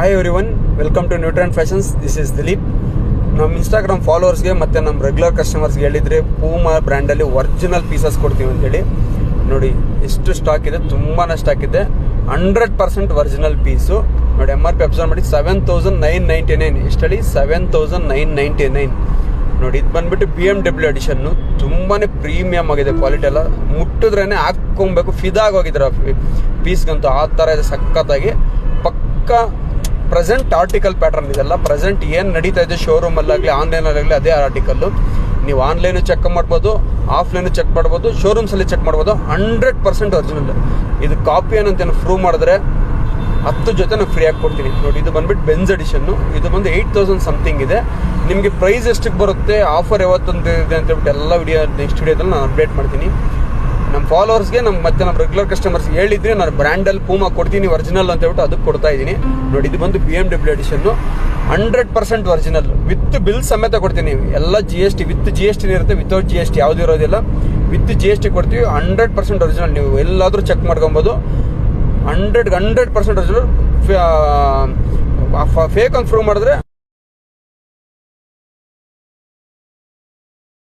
Hi everyone, welcome to Neutron Fashions. This is Dileep. ನಮ್ಮ Instagram ಫಾಲೋವರ್ಸ್ಗೆ ಮತ್ತು ನಮ್ಮ ರೆಗ್ಯುಲರ್ ಕಸ್ಟಮರ್ಸ್ಗೆ ಹೇಳಿದರೆ ಪೂಮಾ ಬ್ರ್ಯಾಂಡಲ್ಲಿ ಒರಿಜಿನಲ್ ಪೀಸಸ್ ಕೊಡ್ತೀವಿ ಅಂತೇಳಿ. ನೋಡಿ ಎಷ್ಟು ಸ್ಟಾಕ್ ಇದೆ, ತುಂಬಾ ಸ್ಟಾಕ್ ಇದೆ. 100% ಒರಿಜಿನಲ್ ಪೀಸು. ನೋಡಿ MRP ಅಬ್ಸರ್ವ್ ಮಾಡಿ 7,999. ಎಷ್ಟಲ್ಲಿ 7,999. ನೋಡಿ ಇದು ಬಂದ್ಬಿಟ್ಟು BMW ಎಡಿಷನ್ನು. ತುಂಬಾ ಪ್ರೀಮಿಯಮ್ ಆಗಿದೆ, ಕ್ವಾಲಿಟಿ ಎಲ್ಲ ಮುಟ್ಟಿದ್ರೇ ಹಾಕ್ಕೊಬೇಕು, ಫಿದಾಗೋಗಿದ್ರೆ ಪೀಸ್ಗಂತೂ ಆ ಥರ ಇದೆ ಸಖತ್ತಾಗಿ. ಪಕ್ಕ ಪ್ರೆಸೆಂಟ್ ಆರ್ಟಿಕಲ್ ಪ್ಯಾಟರ್ನ್ ಇದೆಲ್ಲ. ಪ್ರೆಸೆಂಟ್ ಏನು ನಡೀತಾ ಇದೆ ಶೋರೂಮಲ್ಲಾಗಲಿ ಆನ್ಲೈನಲ್ಲಾಗಲಿ ಅದೇ ಆರ್ಟಿಕಲ್ಲು. ನೀವು ಆನ್ಲೈನು ಚೆಕ್ ಮಾಡ್ಬೋದು, ಆಫ್ಲೈನು ಚೆಕ್ ಮಾಡ್ಬೋದು, ಶೋರೂಮ್ಸಲ್ಲಿ ಚೆಕ್ ಮಾಡ್ಬೋದು. 100% ಒರಿಜಿನಲ್. ಇದು ಕಾಪಿ ಏನಂತೇನು ಪ್ರೂವ್ ಮಾಡಿದ್ರೆ 10 ಜೊತೆ ನಾನು ಫ್ರೀ ಆಗಿ ಕೊಡ್ತೀನಿ. ನೋಡಿ ಇದು ಬಂದ್ಬಿಟ್ಟು ಬೆನ್ಸ್ ಎಡಿಷನ್ನು. ಇದು ಬಂದು 8,000 ಸಮಥಿಂಗ್ ಇದೆ. ನಿಮಗೆ ಪ್ರೈಸ್ ಎಷ್ಟಕ್ಕೆ ಬರುತ್ತೆ, ಆಫರ್ ಯಾವತ್ತಂತ ಇದೆ ಅಂತ ಹೇಳ್ಬಿಟ್ಟು ಎಲ್ಲ ನೆಕ್ಸ್ಟ್ ವಿಡಿಯೋದಲ್ಲಿ ನಾನು ಅಪ್ಡೇಟ್ ಮಾಡ್ತೀನಿ. ನಮ್ಮ ಫಾಲೋವರ್ಸ್ಗೆ ಮತ್ತು ನಮ್ಮ ರೆಗ್ಯುಲರ್ ಕಸ್ಟಮರ್ಸ್ಗೆ ಹೇಳಿದ್ರೆ ನಾನು ಬ್ರ್ಯಾಂಡಲ್ಲಿ ಪೂಮಾ ಕೊಡ್ತೀನಿ ಒರಿಜಿನಲ್ ಅಂತ ಹೇಳ್ಬಿಟ್ಟು ಅದಕ್ಕೆ ಕೊಡ್ತಾ ಇದ್ದೀನಿ. ನೋಡಿ ಇದು ಬಂದು BMW ಎಡಿಷನ್ನು. 100% ಒರಿಜಿನಲ್ ವಿತ್ ಬಿಲ್ ಸಮೇತ ಕೊಡ್ತೀನಿ. ಎಲ್ಲ GST ವಿತ್ GST ಇರುತ್ತೆ, ವಿತೌಟ್ GST ಯಾವುದೂ ಇರೋದಿಲ್ಲ. ವಿತ್ GST ಕೊಡ್ತೀವಿ. 100% ಒರಿಜಿನಲ್. ನೀವು ಎಲ್ಲಾದರೂ ಚೆಕ್ ಮಾಡ್ಕೊಬೋದು. 100% ಒರಿಜಿನಲ್. ಫೇಕ್ ಅಂತ ಪ್ರೂವ್ ಮಾಡಿದ್ರೆ